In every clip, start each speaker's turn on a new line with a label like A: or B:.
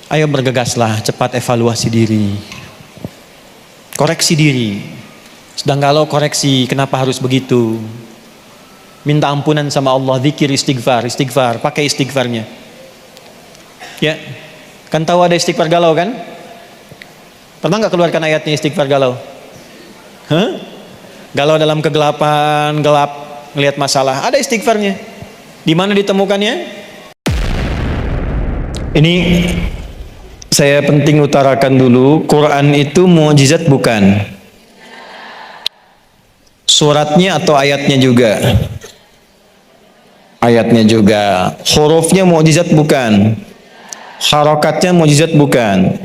A: Ayo bergegaslah, cepat evaluasi diri. Koreksi diri. Sedang kalau koreksi, kenapa harus begitu? Minta ampunan sama Allah, zikir, istighfar, pakai istighfarnya. Ya, kan tahu ada istighfar galau kan? Pernah nggak keluarkan ayatnya istighfar galau? Hah? Galau dalam kegelapan, gelap, ngelihat masalah, ada istighfarnya. Di mana ditemukannya? Ini saya penting utarakan dulu, Quran itu mukjizat bukan? Suratnya atau ayatnya juga? Ayatnya juga. Hurufnya mukjizat bukan? Harokatnya mukjizat bukan?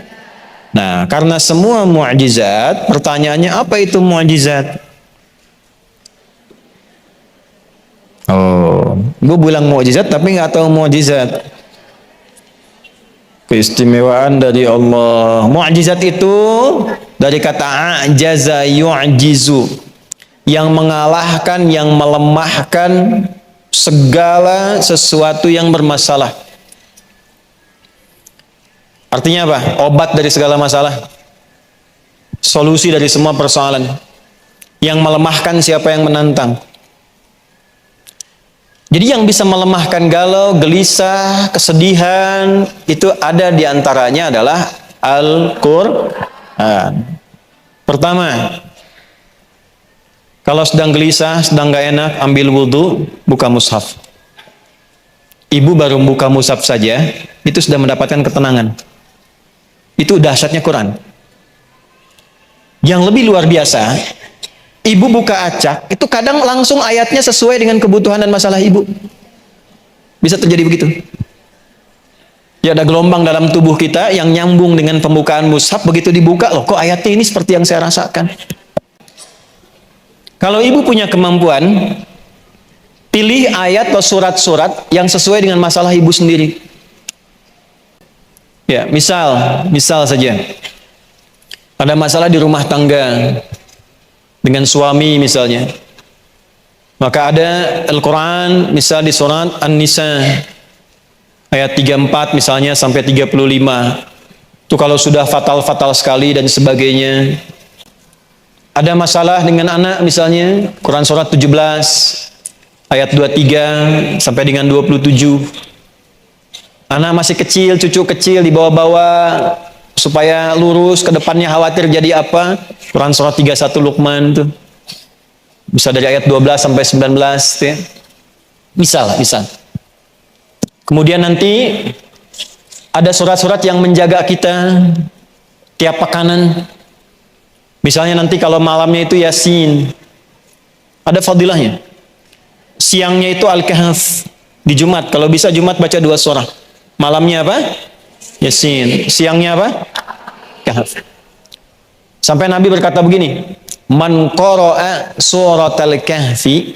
A: Nah, karena semua mukjizat, pertanyaannya apa itu mukjizat? Oh, gue bilang mukjizat tapi nggak tahu mukjizat. Keistimewaan dari Allah. Mukjizat itu dari kata ajaza yu'jizu, yang mengalahkan, yang melemahkan segala sesuatu yang bermasalah. Artinya apa? Obat dari segala masalah, solusi dari semua persoalan. Yang melemahkan siapa yang menantang. Jadi yang bisa melemahkan galau, gelisah, kesedihan, itu ada di antaranya adalah Al-Quran. Pertama, kalau sedang gelisah, sedang gak enak, ambil wudhu, buka mushaf. Ibu baru buka mushaf saja, itu sudah mendapatkan ketenangan. Itu dahsyatnya Quran. Yang lebih luar biasa, ibu buka acak, itu kadang langsung ayatnya sesuai dengan kebutuhan dan masalah ibu. Bisa terjadi begitu. Ya, ada gelombang dalam tubuh kita yang nyambung dengan pembukaan mushaf, begitu dibuka, loh kok ayatnya ini seperti yang saya rasakan. Kalau ibu punya kemampuan, pilih ayat atau surat-surat yang sesuai dengan masalah ibu sendiri. Ya, misal saja. Ada masalah di rumah tangga, dengan suami misalnya, maka ada Al-Quran misal di surat An-Nisa ayat 34 misalnya sampai 35. Itu kalau sudah fatal-fatal sekali dan sebagainya. Ada masalah dengan anak misalnya, Quran surat 17 ayat 23 sampai dengan 27. Anak masih kecil, cucu kecil dibawa-bawa supaya lurus ke depannya, khawatir jadi apa? Quran surat 31 Luqman tuh. Bisa dari ayat 12 sampai 19 tuh ya. Bisa. Kemudian nanti ada surat-surat yang menjaga kita tiap pekanan. Misalnya nanti kalau malamnya itu Yasin. Ada fadilahnya. Siangnya itu Al-Kahf. Di Jumat, kalau bisa Jumat baca 2 surah. Malamnya apa? Yasin. Siangnya apa? Kahf. Sampai Nabi berkata begini, man qara'a suratal kahfi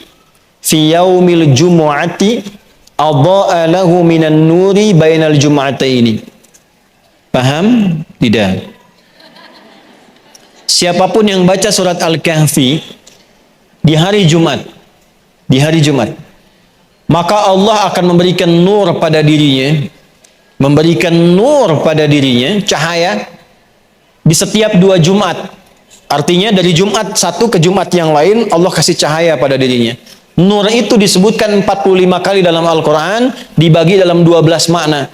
A: fi yaumil jumu'ati adha'a lahu minan nuri bainal jum'ataini. Paham? Tidak. Siapapun yang baca surat Al-Kahfi di hari Jumat, maka Allah akan memberikan nur pada dirinya, cahaya di setiap 2 Jumat. Artinya dari Jumat satu ke Jumat yang lain, Allah kasih cahaya pada dirinya. Nur itu disebutkan 45 kali dalam Al-Quran, dibagi dalam 12 makna.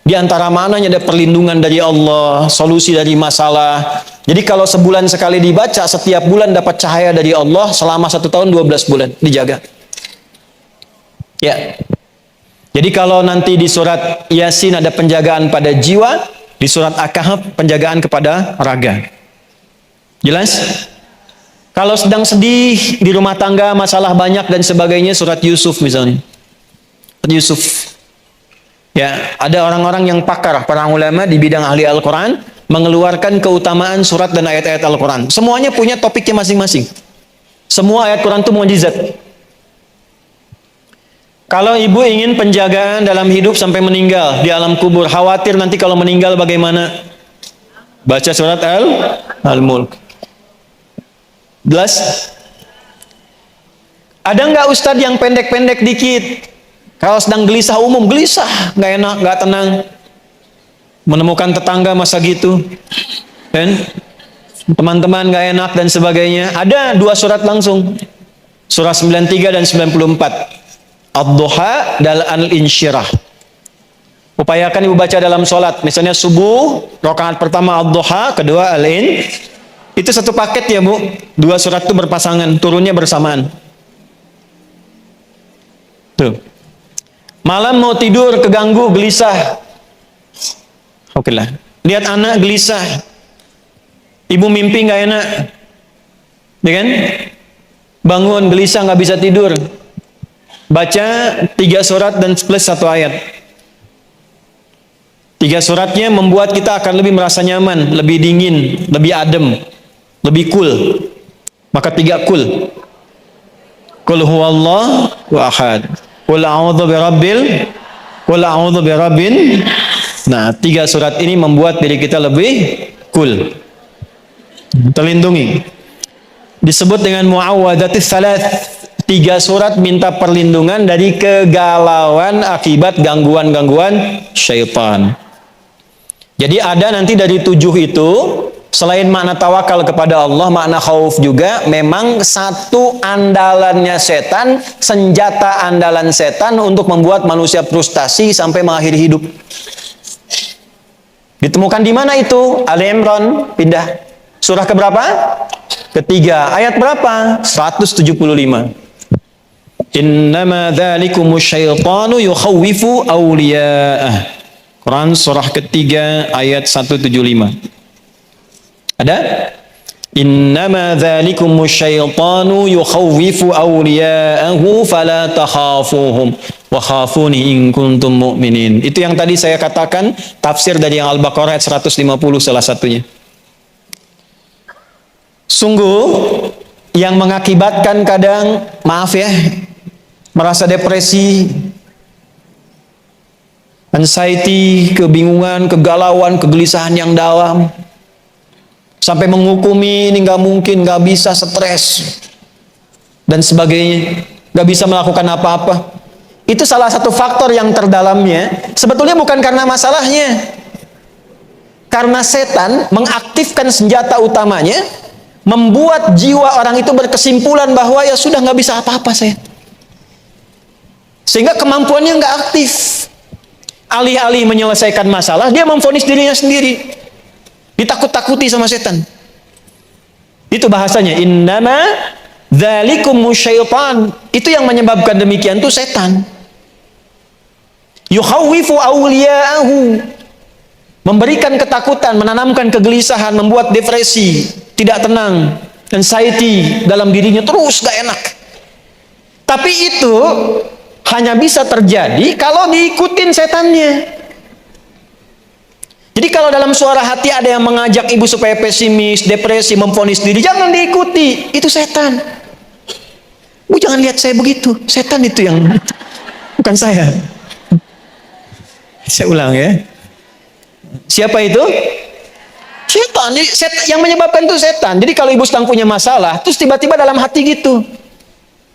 A: Di antara maknanya ada perlindungan dari Allah, solusi dari masalah. Jadi kalau sebulan sekali dibaca, setiap bulan dapat cahaya dari Allah, selama 1 tahun 12 bulan dijaga. Ya. Jadi kalau nanti di surat Yasin ada penjagaan pada jiwa, di surat Al-Kahf penjagaan kepada raga. Jelas? Kalau sedang sedih di rumah tangga, masalah banyak dan sebagainya, surat Yusuf misalnya. Yusuf. Ya, ada orang-orang yang pakar, para ulama di bidang ahli Al-Quran, mengeluarkan keutamaan surat dan ayat-ayat Al-Quran. Semuanya punya topiknya masing-masing. Semua ayat Quran itu mukjizat. Kalau ibu ingin penjagaan dalam hidup sampai meninggal di alam kubur, khawatir nanti kalau meninggal bagaimana? Baca surat Al-Mulk. Jelas? Ada nggak ustadz yang pendek-pendek dikit? Kalau sedang gelisah umum, gelisah, nggak enak, nggak tenang. menemukan tetangga masa gitu, kan? Teman-teman gak enak dan sebagainya. Ada 2 surat langsung. Surah 93 dan 94. Ad-Duha dan Al-Insyirah. Upayakan ibu baca dalam sholat. Misalnya subuh, rakaat pertama Ad-Duha, kedua Al-In. Itu satu paket ya bu. 2 surat itu berpasangan, turunnya bersamaan. Tuh. Malam mau tidur, keganggu, gelisah. Oke lah. Lihat anak gelisah. Ibu mimpi nggak enak, ya kan? Bangun gelisah nggak bisa tidur. Baca 3 surat dan plus 1 ayat. 3 suratnya membuat kita akan lebih merasa nyaman, lebih dingin, lebih adem, lebih cool. Maka 3 cool. Qul huwallahu ahad. Qul a'udzu birabbil. Qul a'udzu birabbin. Nah, 3 surat ini membuat diri kita lebih cool. Terlindungi. Disebut dengan muawwadzatis salat. 3 surat minta perlindungan dari kegalauan akibat gangguan-gangguan syaitan. Jadi ada nanti dari 7 itu, selain makna tawakal kepada Allah, makna khauf juga, memang satu andalannya setan, senjata andalan setan untuk membuat manusia frustasi sampai mengakhiri hidup. Ditemukan di mana itu? Ali Imran, pindah. Surah keberapa? Ketiga. Ayat berapa? 175. Innama dzalikumus syaitanu yukhawwifu awliya'ah. Quran surah ketiga ayat 175. Ada? Innama dzalikumus syaitanu yukhawwifu awliya'ahu fala takhafuhum wa khafuni in kuntum mu'minin. Itu yang tadi saya katakan, tafsir dari yang Al-Baqarah ayat 150 salah satunya. Sungguh yang mengakibatkan kadang, maaf ya, merasa depresi, anxiety, kebingungan, kegalauan, kegelisahan yang dalam, sampai menghukumi ini nggak mungkin, nggak bisa, stres dan sebagainya, nggak bisa melakukan apa-apa. Itu salah satu faktor yang terdalamnya sebetulnya bukan karena masalahnya, karena setan mengaktifkan senjata utamanya, membuat jiwa orang itu berkesimpulan bahwa ya sudah nggak bisa apa-apa saya, sehingga kemampuannya nggak aktif. Alih-alih menyelesaikan masalah, dia memvonis dirinya sendiri, ditakut-takuti sama setan. Itu bahasanya innama dzalikumus syaitan. Itu yang menyebabkan demikian tuh setan. Yukhawwifu awliya'ahu, memberikan ketakutan, menanamkan kegelisahan, membuat depresi, tidak tenang, anxiety dalam dirinya, terus gak enak. Tapi itu hanya bisa terjadi kalau diikutin setannya. Jadi kalau dalam suara hati ada yang mengajak ibu supaya pesimis, depresi, memvonis diri, jangan diikuti, itu setan. Jangan lihat saya begitu, setan itu yang, bukan saya. Saya ulang ya. Siapa itu? Setan. Yang menyebabkan itu setan. Jadi kalau ibu sedang punya masalah, terus tiba-tiba dalam hati gitu,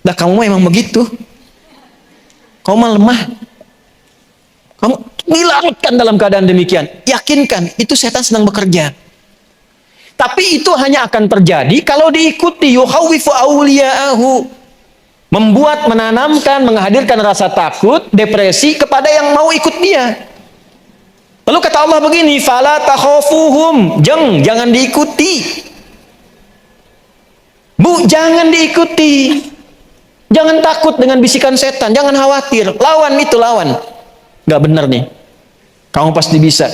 A: dah kamu emang begitu, kamu mah lemah, kamu dilarutkan dalam keadaan demikian, yakinkan itu setan sedang bekerja. Tapi itu hanya akan terjadi kalau diikuti. Yukhawwifu awliya'ahu, membuat, menanamkan, menghadirkan rasa takut, depresi kepada yang mau ikut dia. Lalu kata Allah begini, fala takhafuhum, jangan diikuti. Bu, jangan diikuti. Jangan takut dengan bisikan setan, jangan khawatir. Lawan itu, lawan. Nggak benar nih. Kamu pasti bisa.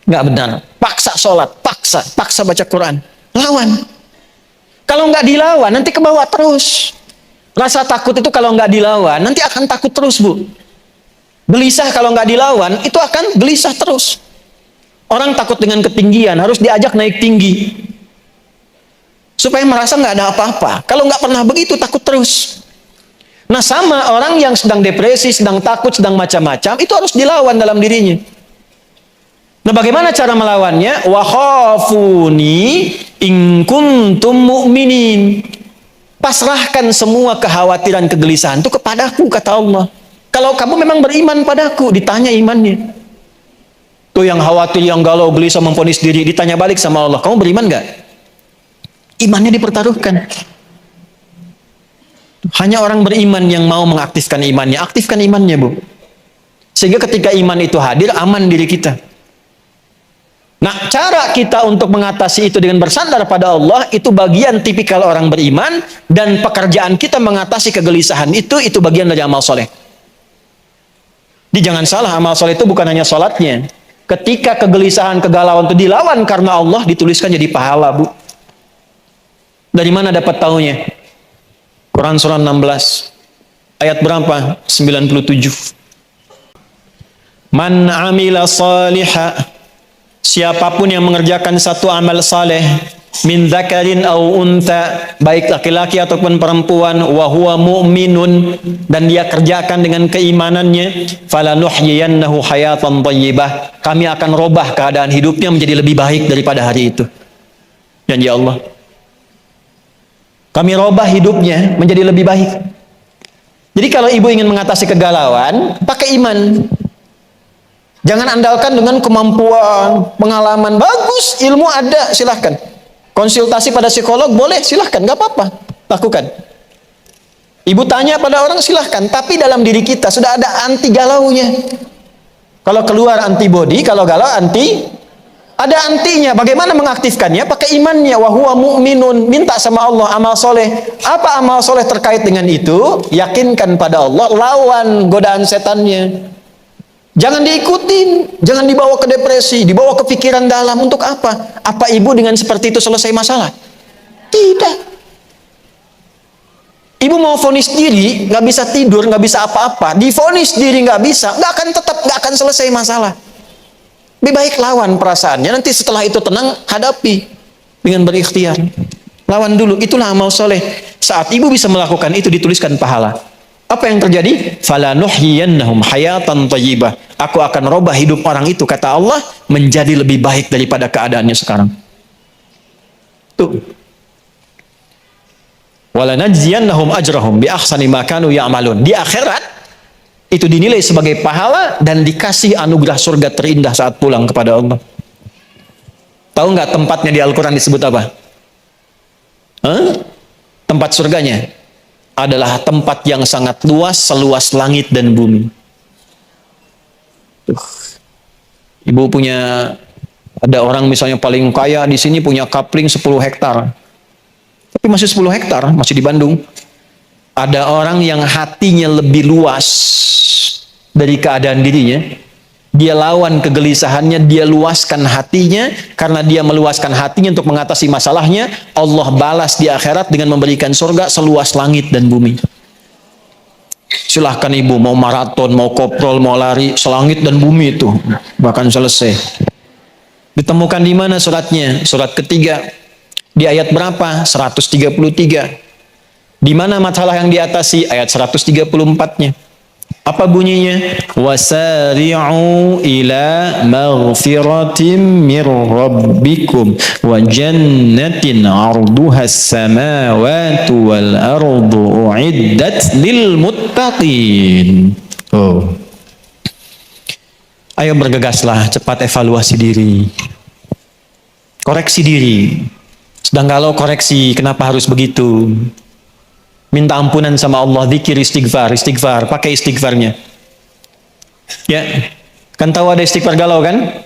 A: Nggak benar. Paksa sholat, paksa baca Quran. Lawan. Kalau nggak dilawan, nanti ke bawah terus. Rasa takut itu kalau nggak dilawan, nanti akan takut terus, Bu. Gelisah kalau nggak dilawan, itu akan gelisah terus. Orang takut dengan ketinggian, harus diajak naik tinggi. Supaya merasa nggak ada apa-apa. Kalau nggak pernah begitu, takut terus. Nah sama orang yang sedang depresi, sedang takut, sedang macam-macam, itu harus dilawan dalam dirinya. Nah bagaimana cara melawannya? Wa khafuni in kuntum mu'minin. Pasrahkan semua kekhawatiran, kegelisahan itu kepadaku, kata Allah. Kalau kamu memang beriman padaku, ditanya imannya. Tuh yang khawatir, yang galau, gelisah, memvonis diri, ditanya balik sama Allah, kamu beriman nggak? Imannya dipertaruhkan. Hanya orang beriman yang mau mengaktifkan imannya. Aktifkan imannya, Bu. Sehingga ketika iman itu hadir, aman diri kita. Nah, cara kita untuk mengatasi itu dengan bersandar pada Allah, itu bagian tipikal orang beriman, dan pekerjaan kita mengatasi kegelisahan itu bagian dari amal soleh. Jadi jangan salah, amal soleh itu bukan hanya sholatnya. Ketika kegelisahan, kegalauan itu dilawan karena Allah, dituliskan jadi pahala, Bu. Dari mana dapat taunya? Quran surah 16 ayat berapa? 97. Man amila salihah, siapapun yang mengerjakan satu amal saleh, min dzakarin au untha, baik laki-laki ataupun perempuan, wa huwa mu'minun, dan dia kerjakan dengan keimanannya, falanuhyiyannahu hayatan thayyibah, kami akan robah keadaan hidupnya menjadi lebih baik daripada hari itu. Janji Allah. Kami robah hidupnya menjadi lebih baik. Jadi kalau ibu ingin mengatasi kegalauan, pakai iman. Jangan andalkan dengan kemampuan, pengalaman. Bagus, ilmu ada, silahkan. Konsultasi pada psikolog boleh, silahkan, gak apa-apa, lakukan. Ibu tanya pada orang, silahkan. Tapi dalam diri kita sudah ada anti galaunya. Kalau keluar antibody, kalau galau anti. Ada antinya. Bagaimana mengaktifkannya? Pakai imannya. Wa huwa mu'minun. Minta sama Allah amal soleh. Apa amal soleh terkait dengan itu? Yakinkan pada Allah. Lawan godaan setannya. Jangan diikutin. Jangan dibawa ke depresi. Dibawa ke pikiran dalam. Untuk apa? Apa ibu dengan seperti itu selesai masalah? Tidak. Ibu mau vonis diri, nggak bisa tidur, nggak bisa apa-apa. Divonis diri nggak bisa, nggak akan selesai masalah. Lebih baik lawan perasaannya, nanti setelah itu tenang, hadapi dengan berikhtiar. Lawan dulu, itulah amal soleh. Saat ibu bisa melakukan itu, dituliskan pahala. Apa yang terjadi? Falanuhyiyannahum hayatan thayyibah. Aku akan robah hidup orang itu, kata Allah, menjadi lebih baik daripada keadaannya sekarang. Tuh. Walanajziyannahum ajrahum bi ahsani ma kanu ya'malun. Di akhirat itu dinilai sebagai pahala dan dikasih anugerah surga terindah saat pulang kepada Allah. Tahu nggak tempatnya di Al-Quran disebut apa? Tempat surganya adalah tempat yang sangat luas, seluas langit dan bumi. Ibu punya, ada orang misalnya paling kaya di sini punya kapling 10 hektar. Tapi masih 10 hektar, masih di Bandung. Ada orang yang hatinya lebih luas dari keadaan dirinya. Dia lawan kegelisahannya, dia luaskan hatinya. Karena dia meluaskan hatinya untuk mengatasi masalahnya, Allah balas di akhirat dengan memberikan surga seluas langit dan bumi. Silahkan ibu, mau maraton, mau koprol, mau lari, selangit dan bumi itu bahkan selesai. Ditemukan di mana suratnya? Surat ketiga. Di ayat berapa? 133. Di mana masalah yang diatasi? Ayat 134-nya. Apa bunyinya? Wasari'u ila maghfiratin mir rabbikum wa jannatin 'arduha as-samawati wal ardu u'iddat lil muttaqin. Oh. Ayo bergegaslah, cepat evaluasi diri. Koreksi diri. Sedang galau, koreksi, kenapa harus begitu? Minta ampunan sama Allah, zikir, istighfar, pakai istighfarnya. Ya, kan tahu ada istighfar galau kan?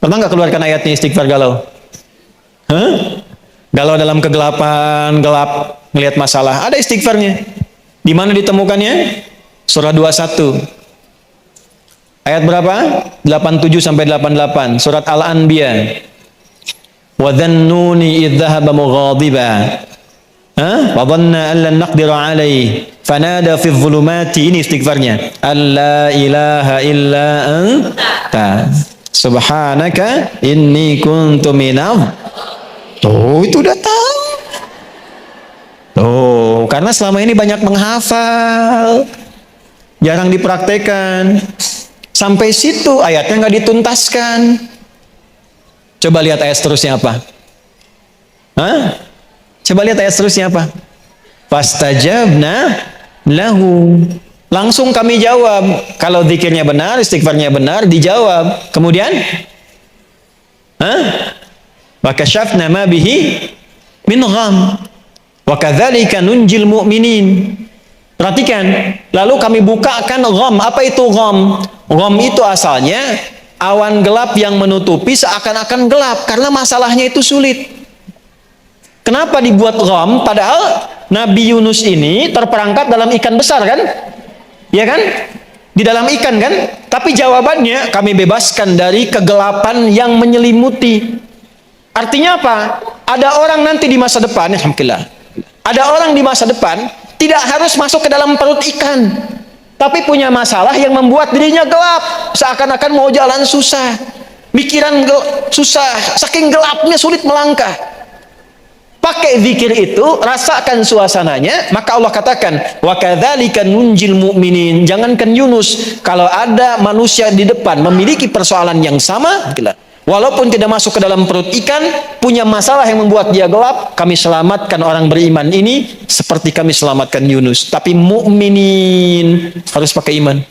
A: Pernah nggak keluarkan ayatnya istighfar galau? Galau dalam kegelapan, gelap, ngelihat masalah, ada istighfarnya. Di mana ditemukannya? Surah 21. Ayat berapa? 87 sampai 88. Surat Al-Anbiya. Wa dhannuni idh dhahaba mughadiba. Wa dhanna an lan naqdira alaihi fanada fi dhulumati. Ini istighfarnya. Alla ilaha illa anta subhanaka inni kuntu minadh. Oh, itu udah tahu. Oh, karena selama ini banyak menghafal, jarang dipraktekan. Sampai situ ayatnya nggak dituntaskan. Coba lihat ayat seterusnya apa? Coba lihat ayat seterusnya apa? Fastajabna lahu. Langsung kami jawab. Kalau zikirnya benar, istighfarnya benar, dijawab. Kemudian, wa kasyafna ma bihi min gham. Wa kadzalika nunjil mu'minin. Perhatikan, lalu kami bukakan gham. Apa itu gham? Gham itu asalnya awan gelap yang menutupi seakan-akan gelap karena masalahnya itu sulit. Kenapa dibuat gham? Padahal Nabi Yunus ini terperangkap dalam ikan besar kan? Ya kan? Di dalam ikan kan? Tapi jawabannya kami bebaskan dari kegelapan yang menyelimuti. Artinya apa? Ada orang nanti di masa depan, alhamdulillah. Ada orang di masa depan tidak harus masuk ke dalam perut ikan, tapi punya masalah yang membuat dirinya gelap, seakan-akan mau jalan susah, pikiran susah, saking gelapnya sulit melangkah. Pakai zikir itu, rasakan suasananya, maka Allah katakan, wa kadzalika nunjil mu'minin. Jangankan Yunus, kalau ada manusia di depan memiliki persoalan yang sama, walaupun tidak masuk ke dalam perut ikan, punya masalah yang membuat dia gelap, kami selamatkan orang beriman ini seperti kami selamatkan Yunus. Tapi mukminin harus pakai iman.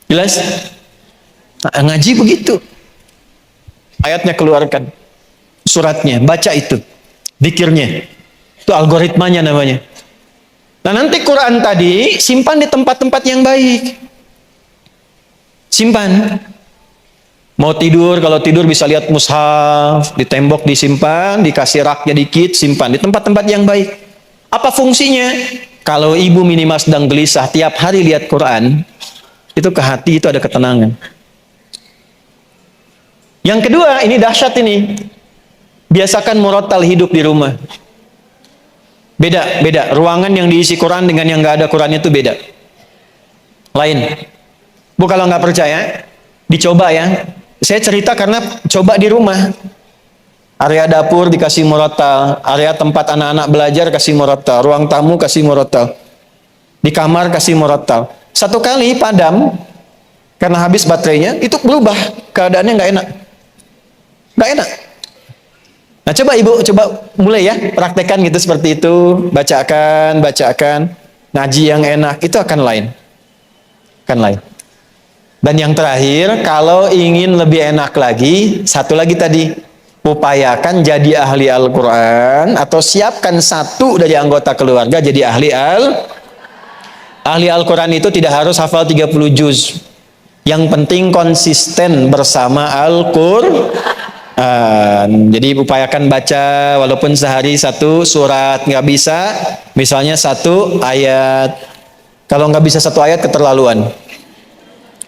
A: Jelas? Nah, ngaji begitu. Ayatnya keluarkan. Suratnya, baca itu, zikirnya, itu algoritmanya namanya. Nah nanti Quran tadi simpan di tempat-tempat yang baik, simpan. Mau tidur, kalau tidur bisa lihat mushaf, di tembok disimpan, dikasih raknya dikit, simpan di tempat-tempat yang baik. Apa fungsinya? Kalau ibu minimal sedang gelisah, tiap hari lihat Quran, itu ke hati itu ada ketenangan. Yang kedua, ini dahsyat ini. Biasakan murattal hidup di rumah. Beda. Ruangan yang diisi Quran dengan yang nggak ada Quran itu beda. Lain. Bu kalau nggak percaya, dicoba ya. Saya cerita karena coba di rumah. Area dapur dikasih murattal, area tempat anak-anak belajar kasih murattal, ruang tamu kasih murattal, di kamar kasih murattal. Satu kali padam karena habis baterainya, itu berubah keadaannya nggak enak. Nggak enak. Nah coba ibu, coba mulai ya, praktekkan gitu seperti itu, bacakan, ngaji yang enak, itu akan lain. Dan yang terakhir, kalau ingin lebih enak lagi, satu lagi tadi, upayakan jadi ahli Al-Quran, atau siapkan satu dari anggota keluarga jadi ahli Al-Quran itu tidak harus hafal 30 juz. Yang penting konsisten bersama Al-Quran. Jadi upayakan baca walaupun sehari satu surat, nggak bisa misalnya satu ayat. Kalau nggak bisa satu ayat keterlaluan.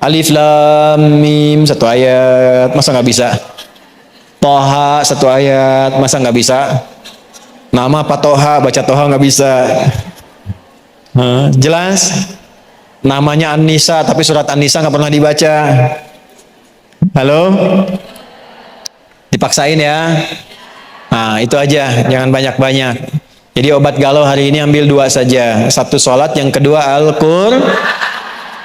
A: Alif lam mim satu ayat, masa nggak bisa? Toha satu ayat, masa nggak bisa? Nama apa Toha, baca Toha nggak bisa. Jelas? Namanya An-Nisa tapi surat An-Nisa nggak pernah dibaca. Halo? Dipaksain ya. Nah itu aja, jangan banyak-banyak. Jadi obat galau hari ini ambil 2 saja. Satu sholat, yang kedua Al-Quran.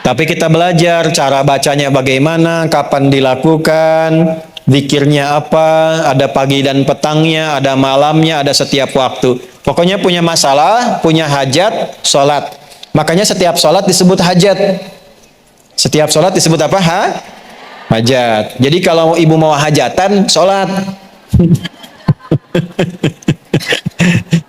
A: Tapi kita belajar cara bacanya bagaimana, kapan dilakukan, zikirnya apa, ada pagi dan petangnya, ada malamnya, ada setiap waktu. Pokoknya punya masalah, punya hajat, sholat. Makanya setiap sholat disebut hajat. Setiap sholat disebut apa? Hajat. Jadi kalau ibu mau hajatan, sholat.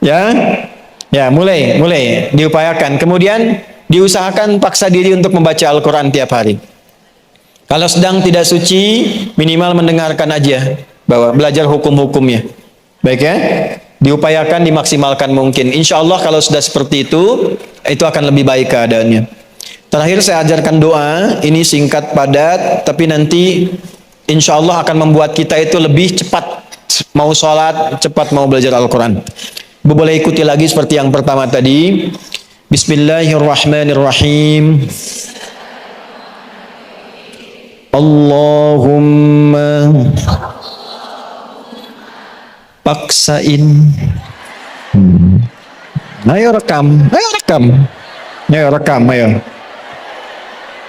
A: Ya, mulai diupayakan. Kemudian diusahakan paksa diri untuk membaca Al-Quran tiap hari. Kalau sedang tidak suci, minimal mendengarkan aja, bahwa belajar hukum-hukumnya. Baik ya, diupayakan dimaksimalkan mungkin. Insya Allah kalau sudah seperti itu akan lebih baik keadaannya. Terakhir saya ajarkan doa, ini singkat padat, tapi nanti insya Allah akan membuat kita itu lebih cepat mau sholat, cepat mau belajar Al-Quran. Ibu boleh ikuti lagi seperti yang pertama tadi. Bismillahirrahmanirrahim. Allahumma paksain. Ayo rekam.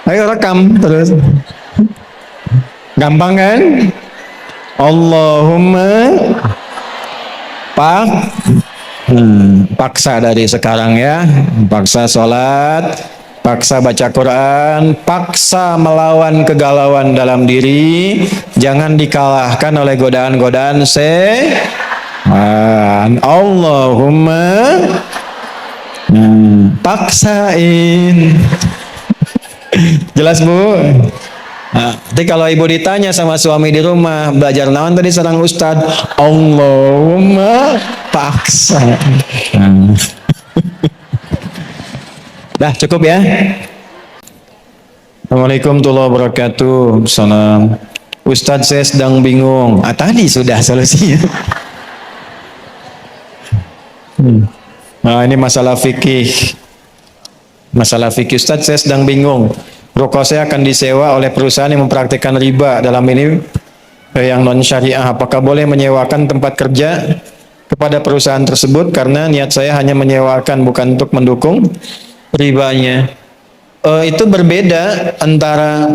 A: Ayo rekam terus. Gampang kan? Allahumma Paksa dari sekarang ya, paksa sholat, paksa baca Quran, paksa melawan kegalauan dalam diri, jangan dikalahkan oleh godaan-godaan Allahumma paksain. Jelas Bu? Nah, nanti kalau ibu ditanya sama suami di rumah, belajar naon tadi sareng Ustad, Allahumma paksa. Dah cukup ya. Assalamualaikum warahmatullahi wabarakatuh. Salam. Ustadz saya sedang bingung. Tadi sudah solusinya. Nah ini masalah fikih. Masalah fikih Ustadz saya sedang bingung. Ruko saya akan disewa oleh perusahaan yang mempraktikkan riba dalam ini yang non syariah. Apakah boleh menyewakan tempat kerja kepada perusahaan tersebut karena niat saya hanya menyewakan bukan untuk mendukung ribanya? Itu berbeda antara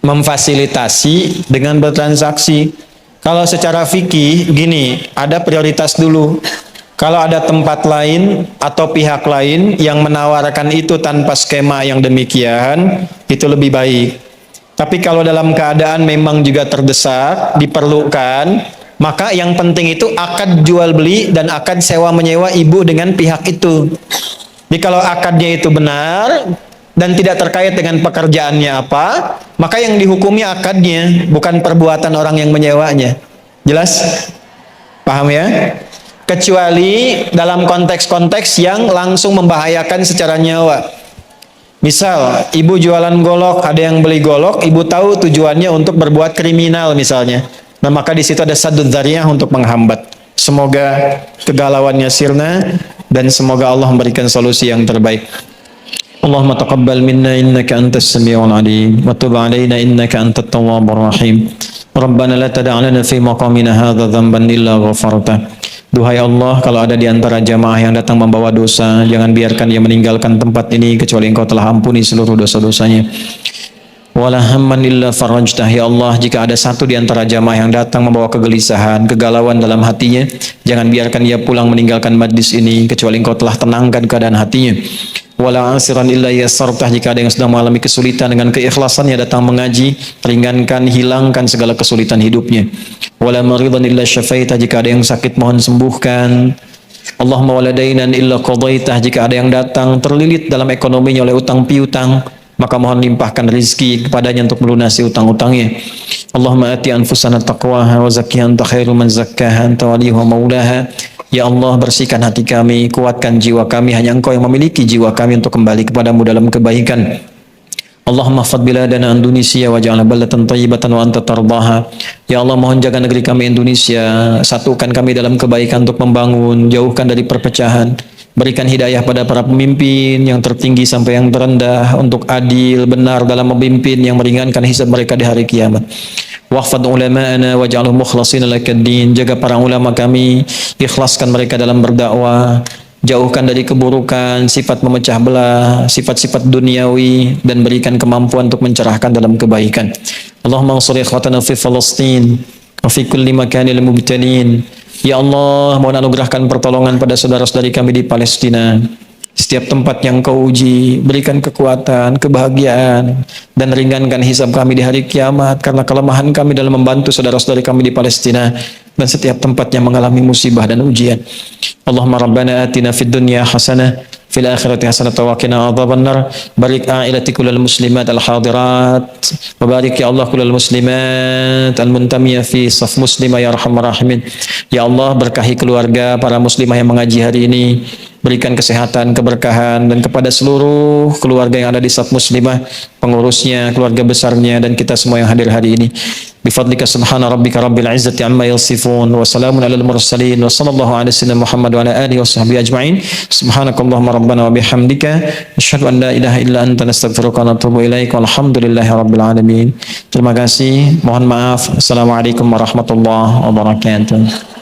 A: memfasilitasi dengan bertransaksi. Kalau secara fikih gini, ada prioritas dulu. Kalau ada tempat lain atau pihak lain yang menawarkan itu tanpa skema yang demikian, itu lebih baik. Tapi kalau dalam keadaan memang juga terdesak, diperlukan, maka yang penting itu akad jual beli dan akad sewa menyewa ibu dengan pihak itu. Jadi kalau akadnya itu benar dan tidak terkait dengan pekerjaannya apa, maka yang dihukumi akadnya, bukan perbuatan orang yang menyewanya. Jelas? Paham ya? Kecuali dalam konteks-konteks yang langsung membahayakan secara nyawa. Misal, ibu jualan golok, ada yang beli golok, ibu tahu tujuannya untuk berbuat kriminal misalnya. Nah, maka di situ ada saddud dzariyah untuk menghambat. Semoga kegalauannya sirna dan semoga Allah memberikan solusi yang terbaik. Allahumma taqabbal minna innaka antas samiul alim wa tub alaina innaka antat tawwabur rahim. Rabbana la tada' lana fi maqamina hadza dhanban illa ghafarta. Duhai Allah, kalau ada di antara jamaah yang datang membawa dosa, jangan biarkan dia meninggalkan tempat ini kecuali Engkau telah ampuni seluruh dosa-dosanya. Wala hamman illa farajtah. Ya Allah, jika ada satu di antara jamaah yang datang membawa kegelisahan, kegalauan dalam hatinya, jangan biarkan dia pulang meninggalkan majlis ini kecuali Engkau telah tenangkan keadaan hatinya. Wala asiran illa yassartah. Jika ada yang sedang mengalami kesulitan, dengan keikhlasannya datang mengaji, ringankan, hilangkan segala kesulitan hidupnya. Wala maridan illa syafaitah. Jika ada yang sakit, mohon sembuhkan. Allahumma waladainan illa qadaitah. Jika ada yang datang terlilit dalam ekonominya oleh utang piutang, maka mohon limpahkan rezeki kepadanya untuk melunasi utang-utangnya. Allahumma ati anfusana taqwaha wa zakkiha anta khairu man zakkaha anta waliyuha maulaha. Ya Allah, bersihkan hati kami, kuatkan jiwa kami, hanya Engkau yang memiliki jiwa kami untuk kembali kepadamu dalam kebaikan. Allahumma fad biladana Indonesia waj'alna balatan thayyibatan wa anta tardaha. Ya Allah, mohon jaga negeri kami Indonesia, satukan kami dalam kebaikan untuk membangun, jauhkan dari perpecahan. Berikan hidayah pada para pemimpin yang tertinggi sampai yang terendah untuk adil, benar dalam memimpin, yang meringankan hisab mereka di hari kiamat. Wahfad ulama'ana waj'alhum mukhlashina lakad-din. Jaga para ulama kami, ikhlaskan mereka dalam berdakwah. Jauhkan dari keburukan, sifat memecah belah, sifat-sifat duniawi, dan berikan kemampuan untuk mencerahkan dalam kebaikan. Allahumma ansur ikhwatana fi Palestin wa fi kulli makanil mubtalin. Ya Allah, mohon anugerahkan pertolongan pada saudara-saudari kami di Palestina. Setiap tempat yang Kau uji, berikan kekuatan, kebahagiaan, dan ringankan hisab kami di hari kiamat karena kelemahan kami dalam membantu saudara-saudari kami di Palestina dan setiap tempat yang mengalami musibah dan ujian. Allahumma rabbana atina fid dunya hasanah fil akhirati hasanah wa qina adzabannar. Barik ailati kullal muslimat al hadirat wa barik ya Allah kullal muslimat al muntamiyah fi saf muslimah ya arhamar rahimin. Ya Allah, berkahi keluarga para muslimah yang mengaji hari ini. Berikan kesehatan, keberkahan, dan kepada seluruh keluarga yang ada di saf muslimah, pengurusnya, keluarga besarnya, dan kita semua yang hadir hari ini. Bifadlika subhana rabbika rabbil izzati amma yasifun wa salamun alal mursalin wa sallallahu ala sayyidina Muhammad wa ala alihi wa sahbihi ajma'in. Subhanakallahumma rabbana wa bihamdika asyhadu an la ilaha illa anta nastaghfiruka wa natubu ilaik. Walhamdulillahi rabbil alamin. Terima kasih. Mohon maaf. Assalamualaikum warahmatullahi wabarakatuh.